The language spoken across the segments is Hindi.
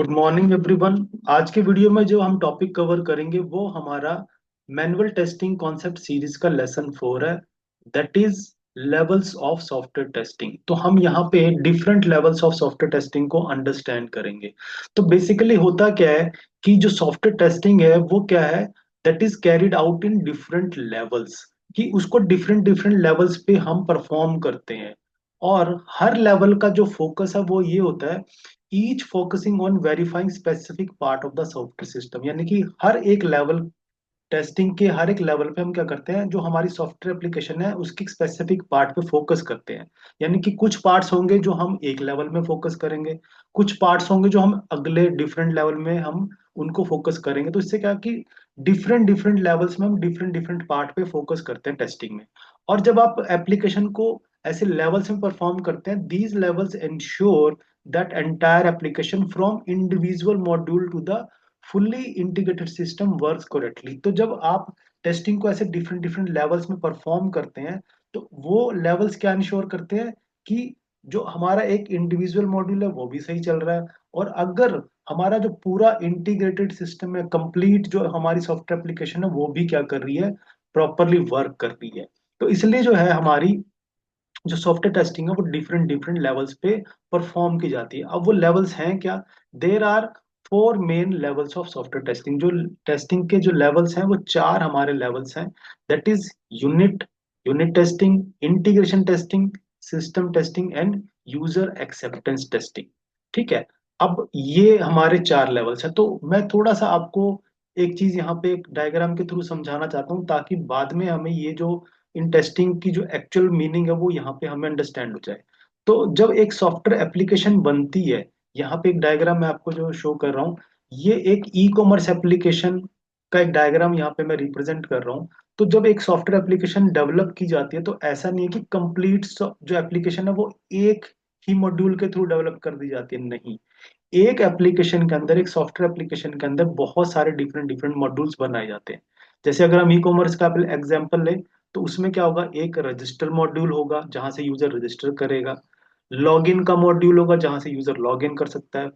Good morning everyone. आज के वीडियो में जो हम टॉपिक कवर करेंगे वो हमारा मैनुअल टेस्टिंग कॉन्सेप्ट सीरीज का लेसन 4 है। That is levels of software testing. तो हम यहाँ पे different levels of software testing को अंडरस्टैंड करेंगे। तो बेसिकली होता क्या है कि जो सॉफ्टवेयर टेस्टिंग है वो क्या है, that is carried out in different levels, कि उसको डिफरेंट डिफरेंट लेवल्स पे हम परफॉर्म करते हैं। और हर लेवल का जो फोकस है वो ये होता है, each focusing on verifying specific part of the software system. यानी कि हर एक लेवल, टेस्टिंग के हर एक लेवल पे हम क्या करते हैं, जो हमारी सॉफ्टवेयर एप्लीकेशन है उसकी स्पेसिफिक पार्ट पे फोकस करते हैं। यानी कि कुछ पार्ट्स होंगे जो हम एक लेवल में फोकस करेंगे, कुछ पार्ट्स होंगे जो हम अगले डिफरेंट लेवल में हम उनको फोकस करेंगे। तो इससे क्या कि डिफरेंट डिफरेंट लेवल्स में हम डिफरेंट डिफरेंट पार्ट पे फोकस करते हैं टेस्टिंग में। और जब आप एप्लीकेशन को ऐसे लेवल्स में परफॉर्म करते हैं, these levels ensure that entire application from individual module to the fully integrated system works correctly. तो जब आप टेस्टिंग को ऐसे डिफरेंट डिफरेंट लेवल्स में परफॉर्म करते हैं, तो वो लेवल्स क्या इंश्योर करते हैं कि जो हमारा एक इंडिविजुअल मॉड्यूल है वो भी सही चल रहा है, और अगर हमारा जो पूरा इंटीग्रेटेड सिस्टम है, कंप्लीट जो हमारी सॉफ्टवेयर एप्लीकेशन है वो भी क्या कर रही है, प्रॉपरली वर्क कर रही है। तो इसलिए जो है हमारी जो सॉफ्टवेयर टेस्टिंग है वो डिफरेंट डिफरेंट लेवल्स पे परफॉर्म की जाती है। अब वो लेवल्स हैं क्या? There are 4 main levels of software testing. जो टेस्टिंग के जो लेवल्स हैं वो चार हमारे लेवल्स हैं। That is unit unit testing, integration testing, system testing and user acceptance testing. ठीक है। अब ये हमारे चार लेवल्स हैं। तो मैं थोड़ा सा आपको एक चीज यहाँ पे एक डायग्राम के थ्रू समझाना चाहता हूँ, ताकि बाद में हमें ये जो इन टेस्टिंग की जो एक्चुअल मीनिंग है वो यहाँ पे हमें अंडरस्टैंड हो जाए। तो जब एक सॉफ्टवेयर एप्लीकेशन बनती है, यहाँ पे एक डायग्राम मैं आपको जो शो कर रहा हूँ, ये एक ई कॉमर्स एप्लीकेशन का एक डायग्राम यहाँ पे मैं रिप्रेजेंट कर रहा हूँ। तो जब एक सॉफ्टवेयर एप्लीकेशन डेवलप की जाती है, तो ऐसा नहीं है कि कंप्लीट जो एप्लीकेशन है वो एक ही मॉड्यूल के थ्रू डेवलप कर दी जाती है। नहीं, एक एप्लीकेशन के अंदर, एक सॉफ्टवेयर एप्लीकेशन के अंदर बहुत सारे डिफरेंट डिफरेंट मॉड्यूल्स बनाए जाते हैं। जैसे अगर हम ई कॉमर्स का एग्जांपल लें, तो उसमें क्या होगा, एक रजिस्टर मॉड्यूल होगा जहां से यूजर रजिस्टर करेगा। लॉगिन का मॉड्यूल होगा जहां से यूजर लॉग इन कर सकता है।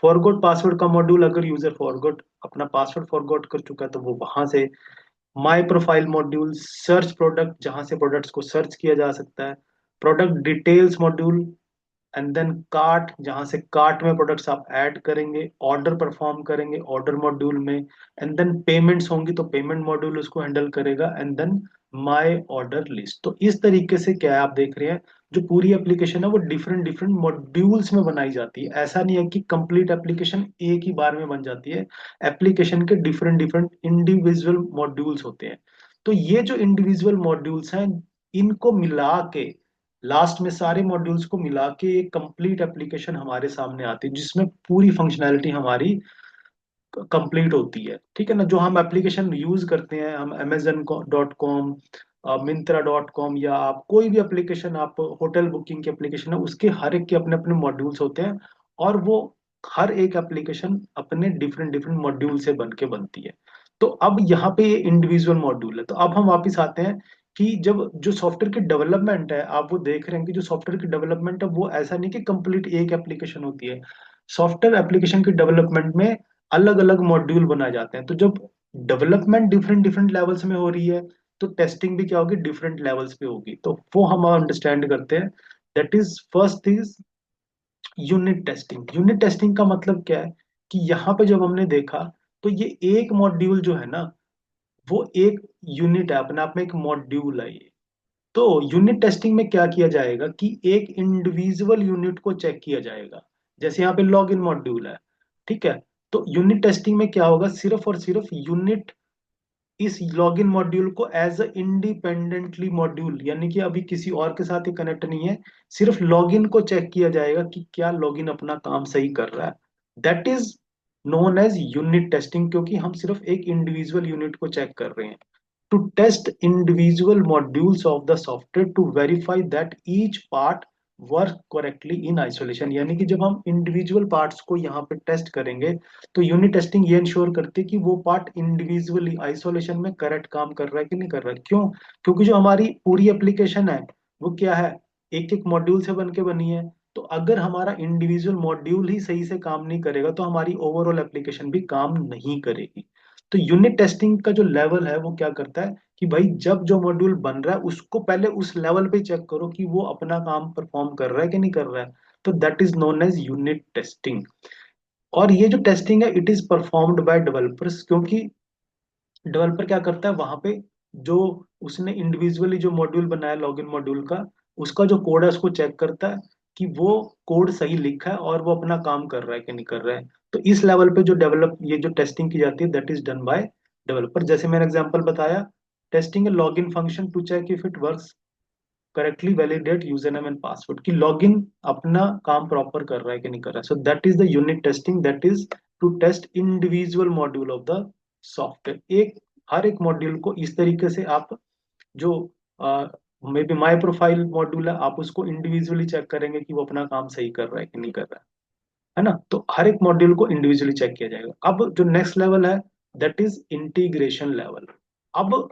फॉरगॉट पासवर्ड का मॉड्यूल, अगर यूजर फॉरगॉट अपना पासवर्ड फॉरगॉट कर चुका है तो वो वहां से। My profile module, search product जहां से प्रोडक्ट्स को सर्च किया जा सकता है। Product details module, and then cart जहां से कार्ट में प्रोडक्ट्स आप ऐड करेंगे, ऑर्डर परफॉर्म करेंगे ऑर्डर मॉड्यूल में। एंड देन पेमेंट्स होंगी तो पेमेंट मॉड्यूल उसको हैंडल करेगा। And then my order list. तो इस तरीके से क्या है, आप देख रहे हैं जो पूरी एप्लीकेशन है वो डिफरेंट डिफरेंट मॉड्यूल्स में बनाई जाती है। ऐसा नहीं है कि कंप्लीट एप्लीकेशन एक ही बार में बन जाती है। एप्लीकेशन के डिफरेंट डिफरेंट इंडिविजुअल मॉड्यूल्स होते हैं। तो ये जो इंडिविजुअल मॉड्यूल्स हैं, इनको मिला के लास्ट में सारे मॉड्यूल्स को मिला के एक कंप्लीट एप्लीकेशन हमारे सामने आती है, जिसमें पूरी फंक्शनैलिटी हमारी कंप्लीट होती है। ठीक है ना। जो हम एप्लीकेशन यूज करते हैं, हम Amazon.com, Myntra.com, या आप कोई भी एप्लीकेशन, आप होटल बुकिंग की एप्लीकेशन है, उसके हर एक के अपने अपने मॉड्यूल्स होते हैं। और वो हर एक एप्लीकेशन अपने डिफरेंट डिफरेंट मॉड्यूल से बन के बनती है। तो अब यहाँ पे ये इंडिविजुअल मॉड्यूल है। तो अब हम वापस आते हैं कि जब जो सॉफ्टवेयर की डेवलपमेंट है, आप वो देख रहे हैं कि जो सॉफ्टवेयर की डेवलपमेंट है वो ऐसा नहीं कि कंप्लीट एक एप्लीकेशन होती है। सॉफ्टवेयर एप्लीकेशन की डेवलपमेंट में अलग अलग मॉड्यूल बनाए जाते हैं। तो जब डेवलपमेंट डिफरेंट डिफरेंट लेवल्स में हो रही है, तो टेस्टिंग भी क्या होगी, डिफरेंट लेवल्स पे होगी। तो वो हम अंडरस्टैंड करते हैं। That is first is unit testing. Unit testing का मतलब क्या है कि यहाँ पे जब हमने देखा, तो ये एक मॉड्यूल जो है ना, वो एक यूनिट है, अपने आप में एक मॉड्यूल है ये। तो यूनिट टेस्टिंग में क्या किया जाएगा कि एक इंडिविजुअल यूनिट को चेक किया जाएगा। जैसे यहाँ पे लॉग इन मॉड्यूल है, ठीक है। तो यूनिट टेस्टिंग में क्या होगा, सिर्फ और सिर्फ यूनिट इस लॉगिन मॉड्यूल को एज अ इंडिपेंडेंटली मॉड्यूल, यानी कि अभी किसी और के साथ ही कनेक्ट नहीं है, सिर्फ लॉगिन को चेक किया जाएगा कि क्या लॉगिन अपना काम सही कर रहा है। That is known as unit testing, क्योंकि हम सिर्फ एक इंडिविजुअल यूनिट को चेक कर रहे हैं। To test individual modules of the software to verify that each part work correctly in isolation। यानी कि जब हम इंडिविजुअल पार्ट्स को यहाँ पे टेस्ट करेंगे, तो यूनिट टेस्टिंग ये इंश्योर करती है कि वो पार्ट इंडिविजुअली आइसोलेशन में करेक्ट काम कर रहा है कि नहीं कर रहा है। क्यों? क्योंकि जो हमारी पूरी एप्लीकेशन है वो क्या है, एक एक मॉड्यूल से बन के बनी है। तो अगर हमारा इंडिविजुअल मॉड्यूल ही सही से काम नहीं करेगा तो हमारी ओवरऑल एप्लीकेशन भी काम नहीं करेगी। तो यूनिट टेस्टिंग का जो लेवल है वो क्या करता है कि भाई जब जो मॉड्यूल बन रहा है उसको पहले उस लेवल पे चेक करो कि वो अपना काम परफॉर्म कर रहा है कि नहीं कर रहा है। तो that is known as unit testing. और ये जो टेस्टिंग है it is performed by developers, क्योंकि डेवलपर क्या करता है वहां पे जो उसने इंडिविजुअली जो मॉड्यूल बनाया लॉगिन मॉड्यूल का, उसका जो कोड है उसको चेक करता है कि वो कोड सही लिखा है और वो अपना काम कर रहा है कि नहीं कर रहा है। तो इस लेवल पे जो डेवलप ये जो टेस्टिंग की जाती है that is done by developer. जैसे मैंने एग्जांपल बताया, testing a login function to check if it works correctly, validate user name and password, कि लॉगिन अपना काम प्रॉपर कर रहा है कि नहीं कर रहा है। So that is the unit testing, that is to test individual module of the software. एक हर एक मॉड्यूल को इस तरीके से आप जो may be my profile module है आप उसको इंडिविजुअली चेक करेंगे कि वो अपना काम सही कर रहा है कि नहीं कर रहा है ना। तो हर एक मॉड्यूल को इंडिविजुअली चेक किया जाएगा। अब जो नेक्स्ट लेवल है दैट इज इंटीग्रेशन लेवल। अब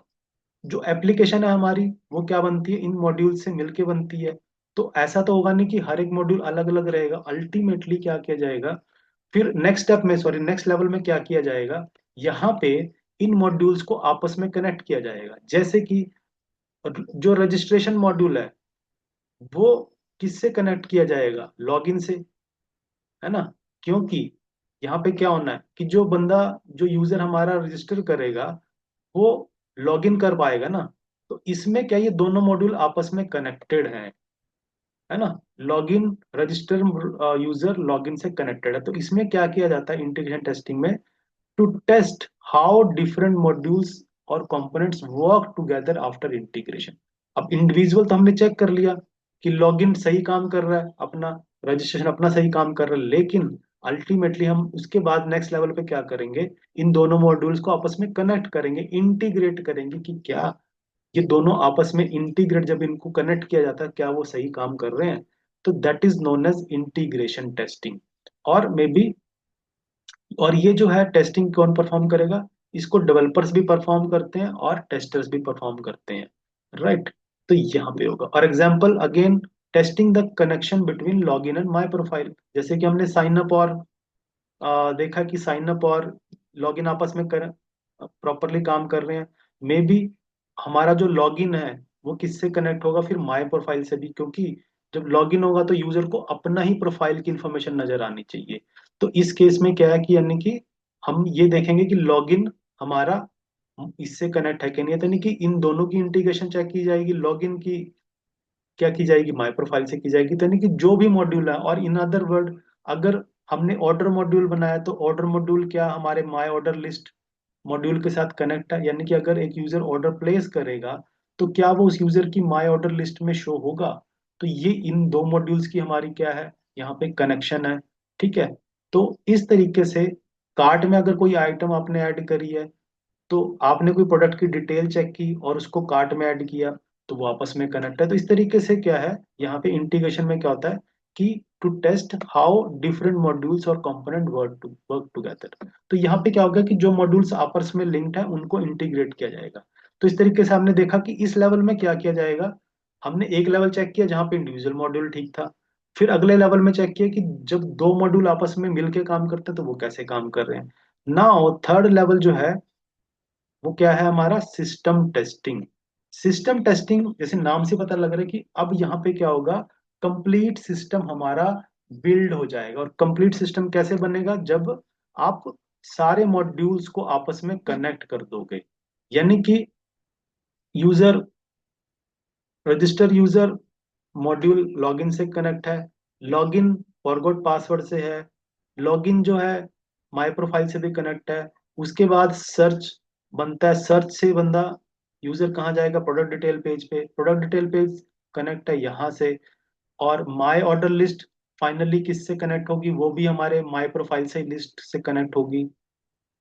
जो एप्लीकेशन है हमारी वो क्या बनती है, इन मॉड्यूल से मिलके बनती है। तो ऐसा तो होगा नहीं कि हर एक मॉड्यूल अलग अलग रहेगा। अल्टीमेटली क्या किया जाएगा, फिर नेक्स्ट स्टेप में सॉरी नेक्स्ट लेवल में क्या किया जाएगा, यहाँ पे इन मॉड्यूल्स को आपस में कनेक्ट किया जाएगा। जैसे कि जो रजिस्ट्रेशन मॉड्यूल है वो किससे कनेक्ट किया जाएगा, लॉगिन से, है ना। क्योंकि यहाँ पे क्या होना है कि जो बंदा जो यूजर हमारा रजिस्टर करेगा वो लॉगिन कर पाएगा ना। तो इसमें क्या ये दोनों मॉड्यूल आपस में कनेक्टेड हैं, है ना। लॉगिन रजिस्टर यूजर लॉगिन से कनेक्टेड है। तो इसमें क्या किया जाता है इंटीग्रेशन टेस्टिंग में, to test how different modules और components work together after integration. अब इंडिविजुअल तो हमने चेक कर लिया कि लॉगिन सही काम कर रहा है अपना, रजिस्ट्रेशन अपना सही काम कर रहा है, लेकिन अल्टीमेटली हम उसके बाद नेक्स्ट लेवल पे क्या करेंगे, इन दोनों मॉड्यूल्स को आपस में कनेक्ट करेंगे, इंटीग्रेट करेंगे कि क्या ये दोनों आपस में इंटीग्रेट, जब इनको कनेक्ट किया जाता है क्या वो सही काम कर रहे हैं। तो that is known as integration testing. और मे बी और ये जो है टेस्टिंग कौन परफॉर्म करेगा, इसको डेवलपर्स भी परफॉर्म करते हैं और टेस्टर्स भी परफॉर्म करते हैं, राइट। तो यहाँ पे होगा। और example again, testing the connection between login and my profile. जैसे कि हमने साइन अप और देखा कि साइन अप और लॉगिन आपस में कर प्रॉपरली काम कर रहे हैं। मे बी हमारा जो लॉगिन है वो किससे कनेक्ट होगा, फिर माय प्रोफाइल से भी, क्योंकि जब लॉगिन होगा तो यूजर को अपना ही प्रोफाइल की इंफॉर्मेशन नजर आनी चाहिए। तो इस केस में क्या है कि यानी कि हम ये देखेंगे कि लॉगिन हमारा इससे कनेक्ट है कि नहीं है। तो यानी कि इन दोनों की इंटीग्रेशन चेक की जाएगी, लॉगिन की क्या की जाएगी, माई प्रोफाइल से की जाएगी। तो यानी कि जो भी मॉड्यूल है, और इन अदर वर्ड अगर हमने ऑर्डर मॉड्यूल बनाया तो ऑर्डर मॉड्यूल क्या हमारे माई ऑर्डर लिस्ट मॉड्यूल के साथ कनेक्ट है। यानी कि अगर एक यूजर ऑर्डर प्लेस करेगा तो क्या वो उस यूजर की माई ऑर्डर लिस्ट में शो होगा। तो ये इन दो मॉड्यूल्स की हमारी क्या है, यहाँ पे कनेक्शन है, ठीक है। तो इस तरीके से कार्ट में अगर कोई आइटम आपने ऐड करी है तो आपने कोई प्रोडक्ट की डिटेल चेक की और उसको कार्ट में ऐड किया तो वो आपस में कनेक्ट है। तो इस तरीके से क्या है यहाँ पे इंटीग्रेशन में क्या होता है कि to test how different modules और कंपोनेंट वर्क टुगेदर। तो यहाँ पे क्या होगा कि जो मॉड्यूल्स आपस में लिंक्ड है उनको इंटीग्रेट किया जाएगा। तो इस तरीके से हमने देखा कि इस लेवल में क्या किया जाएगा, हमने एक लेवल चेक किया जहाँ पे इंडिविजुअल मॉड्यूल ठीक था, फिर अगले लेवल में चेक किया कि जब दो मॉड्यूल आपस में मिलके काम करते हैं तो वो कैसे काम कर रहे हैं। नाउ थर्ड लेवल जो है वो क्या है हमारा, सिस्टम टेस्टिंग। सिस्टम टेस्टिंग जैसे नाम से पता लग रहा है कि अब यहाँ पे क्या होगा, कंप्लीट सिस्टम हमारा बिल्ड हो जाएगा। और कंप्लीट सिस्टम कैसे बनेगा, जब आप सारे मॉड्यूल्स को आपस में कनेक्ट कर दोगे। यानी कि user register user module login से कनेक्ट है, लॉगिन फॉरगॉट पासवर्ड से है, लॉगिन जो है माई प्रोफाइल से भी कनेक्ट है। उसके बाद सर्च बनता है, सर्च से बंदा यूजर कहाँ जाएगा, प्रोडक्ट डिटेल पेज पे, प्रोडक्ट डिटेल पेज कनेक्ट है यहाँ से। और माई ऑर्डर लिस्ट फाइनली किससे कनेक्ट होगी, वो भी हमारे माई प्रोफाइल से लिस्ट से कनेक्ट होगी,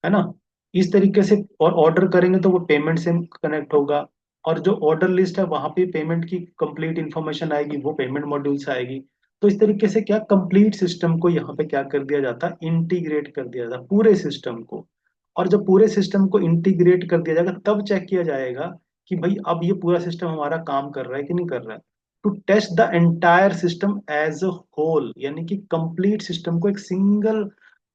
है ना। इस तरीके से और ऑर्डर करेंगे तो वो पेमेंट से कनेक्ट होगा। और जो ऑर्डर लिस्ट है वहां पे पेमेंट की कंप्लीट इंफॉर्मेशन आएगी, वो पेमेंट मॉड्यूल से आएगी। तो इस तरीके से क्या कंप्लीट सिस्टम को यहाँ पे क्या कर दिया जाता है, इंटीग्रेट कर दिया जाता है पूरे सिस्टम को। और जब पूरे सिस्टम को इंटीग्रेट कर दिया जाएगा तब चेक किया जाएगा कि भाई अब ये पूरा सिस्टम हमारा काम कर रहा है कि नहीं कर रहा है। To test the entire system as a whole, यानी कि कंप्लीट सिस्टम को एक सिंगल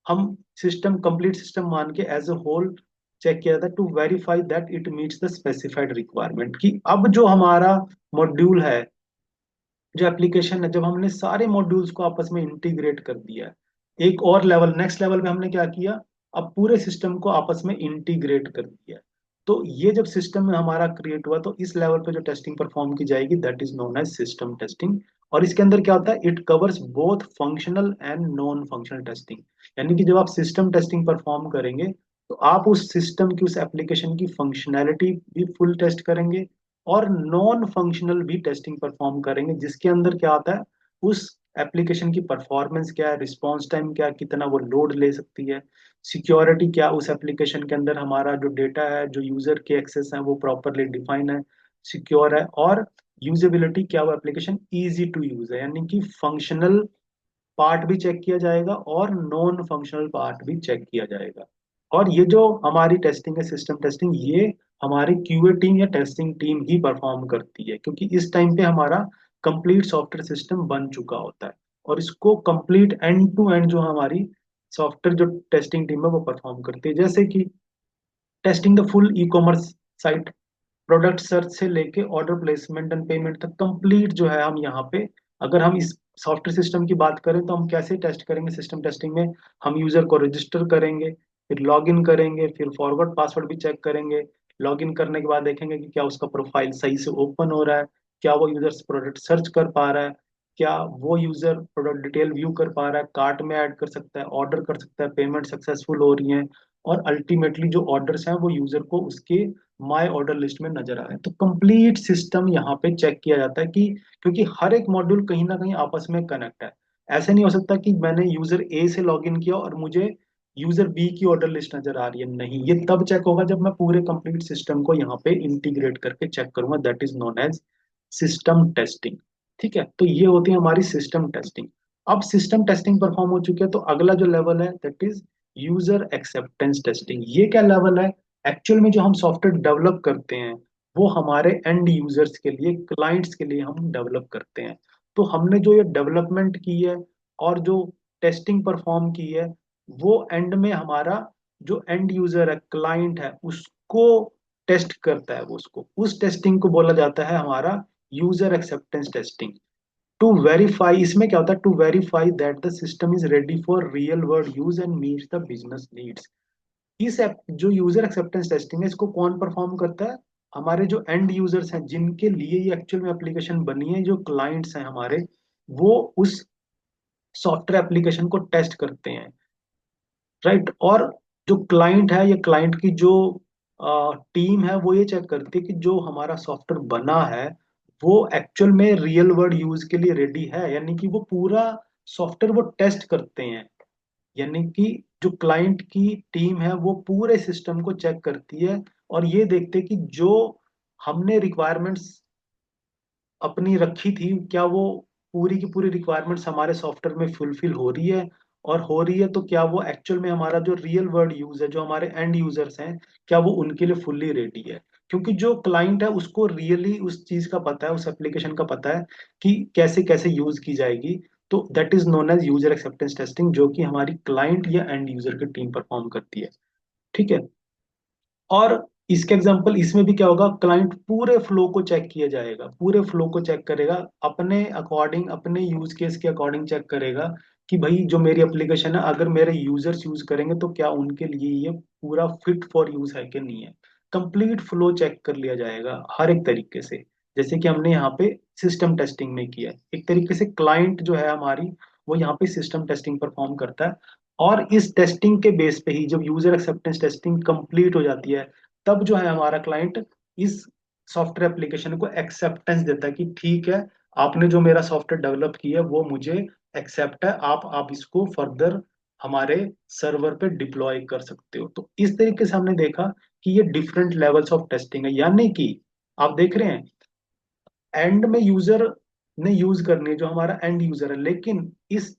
हम सिस्टम कंप्लीट सिस्टम मान के एज अ होल चेक किया जाता है, to verify that it meets the specified requirement, कि अब जो हमारा मॉड्यूल है, जो एप्लीकेशन है, जब हमने सारे मॉड्यूल्स को आपस में इंटीग्रेट कर दिया है, एक और लेवल नेक्स्ट लेवल पे हमने क्या किया, अब पूरे सिस्टम को आपस में इंटीग्रेट कर दिया है। तो ये जब सिस्टम में हमारा क्रिएट हुआ, तो इस लेवल पे जो टेस्टिंग परफॉर्म की जाएगी that is known as system testing. और इसके अंदर क्या होता है, it covers both functional and non functional testing. यानी कि जब आप सिस्टम टेस्टिंग परफॉर्म करेंगे, तो आप उस सिस्टम की उस एप्लीकेशन की फंक्शनैलिटी भी फुल टेस्ट करेंगे, और नॉन फंक्शनल भी टेस्टिंग परफॉर्म करेंगे, जिसके अंदर क्या आता है, उस एप्लीकेशन की परफॉर्मेंस क्या है, रिस्पॉन्स टाइम क्या है, कितना वो लोड ले सकती है, सिक्योरिटी क्या, उस एप्लीकेशन के अंदर हमारा जो डेटा है, जो यूजर के एक्सेस है, वो प्रॉपरली डिफाइन है, सिक्योर है, और यूजेबिलिटी क्या, वो एप्लीकेशन इजी टू यूज है। यानी कि फंक्शनल पार्ट भी चेक किया जाएगा और नॉन फंक्शनल पार्ट भी चेक किया जाएगा। और ये जो हमारी टेस्टिंग है, सिस्टम टेस्टिंग, ये हमारी क्यूए टीम या टेस्टिंग टीम ही परफॉर्म करती है, क्योंकि इस टाइम पे हमारा कंप्लीट सॉफ्टवेयर सिस्टम बन चुका होता है, और इसको कंप्लीट एंड टू एंड जो हमारी सॉफ्टवेयर जो टेस्टिंग टीम है वो परफॉर्म करती है। जैसे कि testing the full e commerce site, product search से लेके ऑर्डर प्लेसमेंट एंड पेमेंट तक कंप्लीट जो है, हम यहाँ पे अगर हम इस सॉफ्टवेयर सिस्टम की बात करें, तो हम कैसे टेस्ट करेंगे सिस्टम टेस्टिंग में, हम यूजर को रजिस्टर करेंगे, फिर लॉग इन करेंगे, फिर फॉरवर्ड पासवर्ड भी चेक करेंगे, लॉग इन करने के बाद देखेंगे कि क्या उसका प्रोफाइल सही से ओपन हो रहा है, क्या वो यूजर प्रोडक्ट सर्च कर पा रहा है, क्या वो यूजर प्रोडक्ट डिटेल व्यू कर पा रहा है, कार्ट में ऐड कर सकता है, ऑर्डर कर सकता है, पेमेंट सक्सेसफुल हो रही है, और अल्टीमेटली जो ऑर्डर्स हैं वो यूजर को उसके माय ऑर्डर लिस्ट में नजर आ रहे हैं। तो कंप्लीट सिस्टम यहाँ पे चेक किया जाता है कि, क्योंकि हर एक मॉड्यूल कहीं ना कहीं आपस में कनेक्ट है। ऐसे नहीं हो सकता कि मैंने यूजर ए से लॉगिन किया और मुझे यूजर बी की ऑर्डर लिस्ट नजर आ रही है, नहीं, ये तब चेक होगा जब मैं पूरे कंप्लीट सिस्टम को यहाँ पे इंटीग्रेट करके चेक करूंगा, that is known as system testing. ठीक है, तो ये होती है हमारी सिस्टम टेस्टिंग। अब सिस्टम टेस्टिंग परफॉर्म हो चुकी है, तो अगला जो लेवल है that is user acceptance testing. ये क्या लेवल है, एक्चुअल में जो हम सॉफ्टवेयर डेवलप करते हैं, वो हमारे एंड यूजर्स के लिए, क्लाइंट्स के लिए हम डेवलप करते हैं। तो हमने जो ये डेवलपमेंट की है और जो टेस्टिंग परफॉर्म की है, वो एंड में हमारा जो एंड यूजर है, क्लाइंट है, उसको टेस्ट करता है, वो उसको, उस टेस्टिंग को बोला जाता है हमारा user acceptance testing. To verify, इसमें क्या होता है, to verify that the system is ready for real world use and meets the business needs. इस ऐप जो यूजर एक्सेप्टेंस टेस्टिंग है, इसको कौन परफॉर्म करता है, हमारे जो एंड यूजर्स हैं, जिनके लिए ये एक्चुअल में एप्लीकेशन बनी है, जो क्लाइंट्स हैं हमारे, वो उस सॉफ्टवेयर एप्लीकेशन को टेस्ट करते हैं, राइट। और जो क्लाइंट है, ये क्लाइंट की जो टीम है, वो ये चेक करती है कि जो हमारा सॉफ्टवेयर बना है, वो एक्चुअल में रियल वर्ल्ड यूज के लिए रेडी है, यानी कि वो पूरा सॉफ्टवेयर वो टेस्ट करते हैं। यानी कि जो क्लाइंट की टीम है, वो पूरे सिस्टम को चेक करती है, और ये देखते हैं कि जो हमने रिक्वायरमेंट्स अपनी रखी थी, क्या वो पूरी की पूरी रिक्वायरमेंट्स हमारे सॉफ्टवेयर में फुलफिल हो रही है, और हो रही है तो क्या वो एक्चुअल में हमारा जो रियल वर्ल्ड यूज है, जो हमारे एंड यूजर्स हैं, क्या वो उनके लिए फुल्ली रेडी है। क्योंकि जो क्लाइंट है उसको रियली उस चीज का पता है, उस एप्लीकेशन का पता है कि कैसे कैसे यूज की जाएगी। तो that is known as user acceptance testing, जो कि हमारी क्लाइंट या एंड यूजर की टीम परफॉर्म करती है। ठीक है। और इसके एग्जांपल इसमें भी क्या होगा, क्लाइंट पूरे फ्लो को चेक किया जाएगा, पूरे फ्लो को चेक करेगा, अपने अकॉर्डिंग, अपने यूज केस के अकॉर्डिंग चेक करेगा कि भाई जो मेरी एप्लीकेशन है, अगर मेरे यूजर्स यूज करेंगे तो क्या उनके लिए ये पूरा फिट फॉर यूज है कि नहीं है। कंप्लीट फ्लो चेक कर लिया जाएगा हर एक तरीके से, जैसे कि हमने यहाँ पे सिस्टम टेस्टिंग में किया है। एक तरीके से क्लाइंट जो है हमारी, वो यहाँ पे सिस्टम टेस्टिंग परफॉर्म करता है। और इस टेस्टिंग के बेस पे ही जब यूजर एक्सेप्टेंस टेस्टिंग कंप्लीट हो जाती है, तब जो है हमारा क्लाइंट इस सॉफ्टवेयर एप्लीकेशन को एक्सेप्टेंस देता है कि ठीक है, आपने जो मेरा सॉफ्टवेयर डेवलप किया है वो मुझे एक्सेप्ट है, आप इसको फर्दर हमारे सर्वर पे डिप्लॉय कर सकते हो। तो इस तरीके से हमने देखा कि ये डिफरेंट लेवल्स ऑफ टेस्टिंग है, यानी कि आप देख रहे हैं, एंड में यूजर ने यूज करनी है, जो हमारा एंड यूजर है, लेकिन इस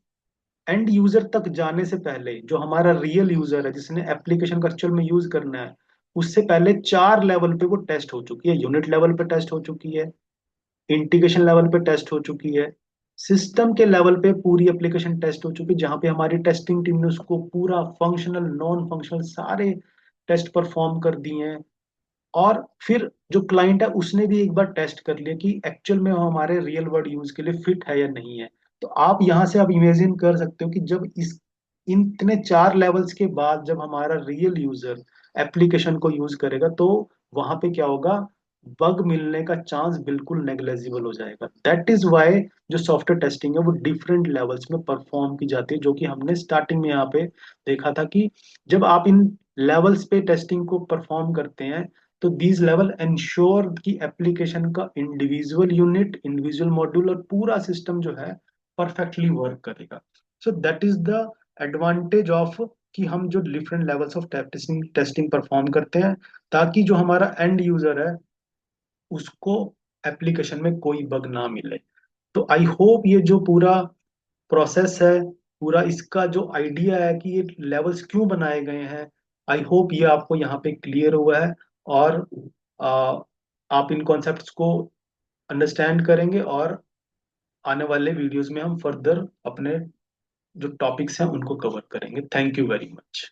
एंड यूजर तक जाने से पहले जो हमारा रियल यूजर है, जिसने एप्लीकेशन को एक्चुअल में यूज करना है, उससे पहले 4 लेवल पे वो टेस्ट हो चुकी है। यूनिट लेवल पे टेस्ट हो चुकी है, इंटीग्रेशन लेवल पे टेस्ट हो चुकी है, सिस्टम के लेवल पे पूरी एप्लीकेशन टेस्ट हो चुकी है, जहां पे हमारी टेस्टिंग टीम ने उसको पूरा फंक्शनल नॉन फंक्शनल सारे टेस्ट परफॉर्म कर दिए हैं। और फिर जो क्लाइंट है उसने भी एक बार टेस्ट कर लिया कि एक्चुअल में वो हमारे रियल वर्ल्ड यूज के लिए फिट है या नहीं है। तो आप यहाँ से आप इमेजिन कर सकते हो कि जब इस इन इतने चार लेवल्स के बाद जब हमारा रियल यूजर एप्लीकेशन को यूज करेगा तो वहां पे क्या होगा, बग मिलने का चांस बिल्कुल नेग्लेजिबल हो जाएगा। दैट इज वाई जो सॉफ्टवेयर टेस्टिंग है वो डिफरेंट लेवल्स में परफॉर्म की जाती है, जो कि हमने स्टार्टिंग में यहाँ पे देखा था कि जब आप इन लेवल्स पे टेस्टिंग को परफॉर्म करते हैं तो दीज लेवल इंश्योर कि एप्लीकेशन का इंडिविजुअल यूनिट, इंडिविजुअल मॉड्यूल और पूरा सिस्टम जो है परफेक्टली वर्क करेगा। सो that is the advantage of कि हम जो different levels of testing testing perform करते हैं, ताकि जो हमारा एंड यूजर है उसको एप्लीकेशन में कोई बग ना मिले। तो आई होप ये जो पूरा प्रोसेस है, पूरा इसका जो आइडिया है कि ये लेवल्स क्यों बनाए गए हैं, आई होप ये आपको यहाँ पे क्लियर हुआ है। और आ, आप इन कॉन्सेप्ट्स को अंडरस्टैंड करेंगे और आने वाले वीडियोस में हम फर्दर अपने जो टॉपिक्स हैं उनको कवर करेंगे। Thank you very much.